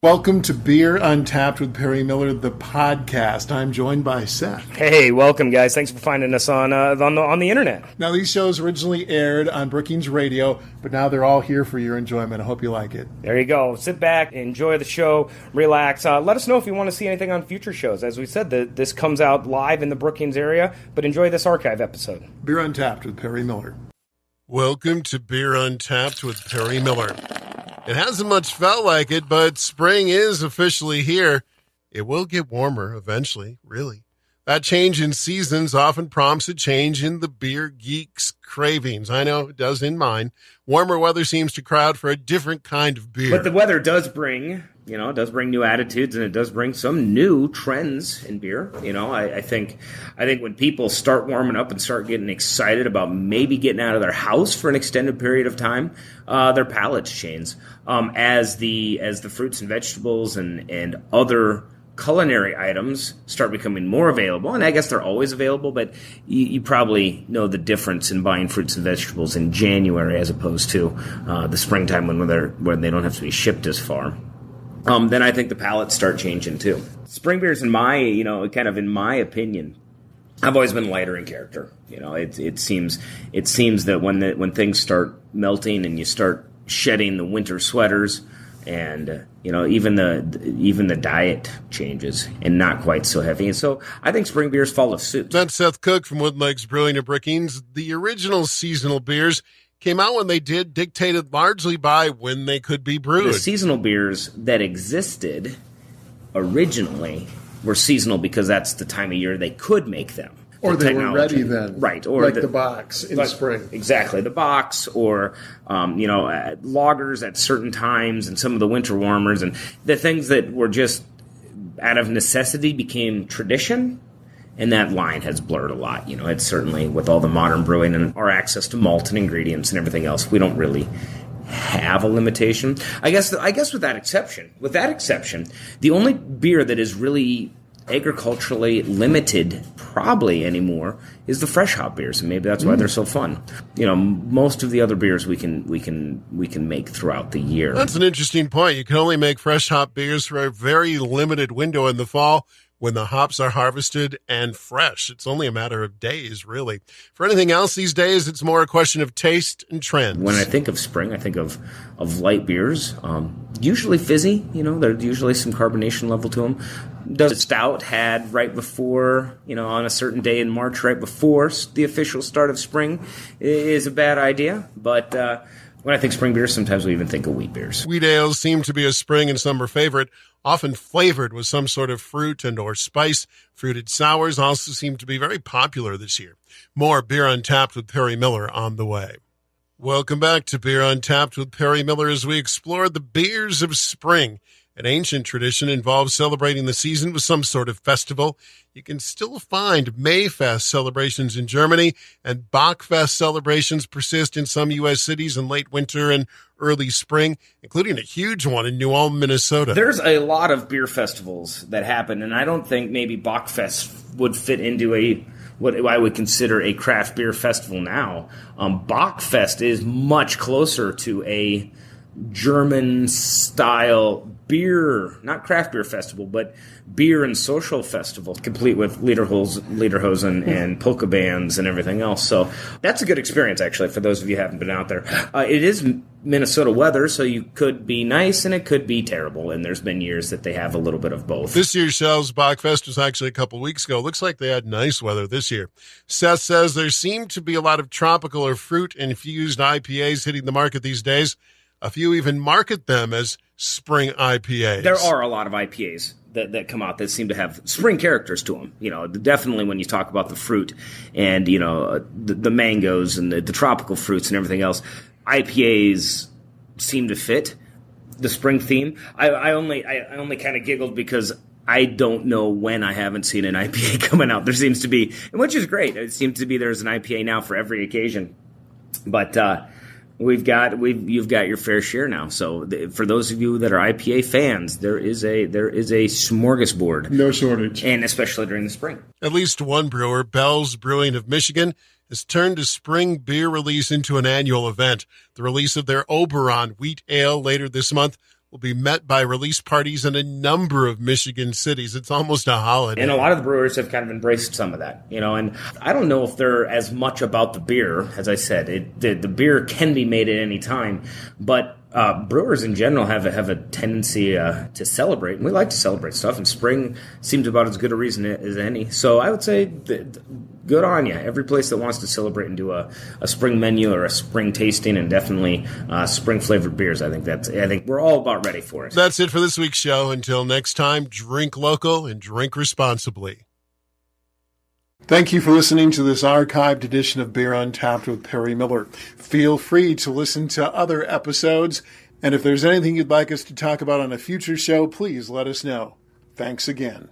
Welcome to Beer Untapped with Perry Miller, the podcast. I'm joined by Seth. Hey, welcome, guys. Thanks for finding us on the internet. Now, these shows originally aired on Brookings Radio, but now they're all here for your enjoyment. I hope you like it. There you go. Sit back, enjoy the show, relax. Let us know if you want to see anything on future shows. As we said, this comes out live in the Brookings area, but enjoy this archive episode. Beer Untapped with Perry Miller. Welcome to Beer Untapped with Perry Miller. It hasn't much felt like it, but spring is officially here. It will get warmer eventually, really. That change in seasons often prompts a change in the beer geek's cravings. I know it does in mine. Warmer weather seems to crowd for a different kind of beer. But the weather does bring, new attitudes, and it does bring some new trends in beer. I think when people start warming up and start getting excited about maybe getting out of their house for an extended period of time, their palates change. As the fruits and vegetables and other culinary items start becoming more available, and I guess they're always available, but you probably know the difference in buying fruits and vegetables in January as opposed to the springtime when they don't have to be shipped as far. Then I think the palates start changing too. Spring beers, in my opinion, I've always been lighter in character. It seems that when things start melting and you start shedding the winter sweaters, and even the diet changes and not quite so heavy. And so I think spring beers follow suit. That's Seth Cook from Woodlegs Brewing at Brookings. The original seasonal beers came out when they did, dictated largely by when they could be brewed. The seasonal beers that existed originally were seasonal because that's the time of year they could make them. Or they were ready then. Right. Or like the box in the spring. Exactly. The box or, lagers at certain times and some of the winter warmers and the things that were just out of necessity became tradition. And that line has blurred a lot. It's certainly with all the modern brewing and our access to malt and ingredients and everything else, we don't really have a limitation. I guess with that exception, the only beer that is really agriculturally limited probably anymore is the fresh hop beers, and maybe that's why they're so fun. Most of the other beers we can make throughout the year. That's an interesting point. You can only make fresh hop beers for a very limited window in the fall when the hops are harvested and fresh. It's only a matter of days, really. For anything else these days, it's more a question of taste and trends. When I think of spring, I think of light beers, usually fizzy. There's usually some carbonation level to them. Does stout had right before, on a certain day in March, right before the official start of spring, is a bad idea. But when I think spring beers, sometimes we even think of wheat beers. Wheat ales seem to be a spring and summer favorite, often flavored with some sort of fruit and or spice. Fruited sours also seem to be very popular this year. More Beer Untapped with Perry Miller on the way. Welcome back to Beer Untapped with Perry Miller as we explore the beers of spring. An ancient tradition involves celebrating the season with some sort of festival. You can still find Mayfest celebrations in Germany, and Bockfest celebrations persist in some U.S. cities in late winter and early spring, including a huge one in New Ulm, Minnesota. There's a lot of beer festivals that happen, and I don't think maybe Bockfest would fit into what I would consider a craft beer festival now. Bockfest is much closer to a German-style beer, not craft beer festival, but beer and social festival, complete with lederhosen and polka bands and everything else. So that's a good experience, actually, for those of you who haven't been out there. It is Minnesota weather, so you could be nice and it could be terrible, and there's been years that they have a little bit of both. This year's Shell's Bockfest was actually a couple weeks ago. Looks like they had nice weather this year. Seth says there seem to be a lot of tropical or fruit-infused IPAs hitting the market these days. A few even market them as spring IPAs. There are a lot of IPAs that come out that seem to have spring characters to them. Definitely when you talk about the fruit and, the mangoes and the tropical fruits and everything else, IPAs seem to fit the spring theme. I only kind of giggled because I don't know when I haven't seen an IPA coming out. There seems to be, which is great. It seems to be there's an IPA now for every occasion. But, you've got your fair share now. So for those of you that are IPA fans, there is a smorgasbord. No shortage. And especially during the spring. At least one brewer, Bell's Brewing of Michigan, has turned a spring beer release into an annual event. The release of their Oberon wheat ale later this month will be met by release parties in a number of Michigan cities. It's almost a holiday. And a lot of the brewers have kind of embraced some of that, and I don't know if they're as much about the beer. As I said, the beer can be made at any time, but brewers in general have a tendency to celebrate, and we like to celebrate stuff, and spring seems about as good a reason as any. So I would say good on you. Every place that wants to celebrate and do a spring menu or a spring tasting, and definitely spring-flavored beers, I think we're all about ready for it. That's it for this week's show. Until next time, drink local and drink responsibly. Thank you for listening to this archived edition of Beer Untapped with Perry Miller. Feel free to listen to other episodes, and if there's anything you'd like us to talk about on a future show, please let us know. Thanks again.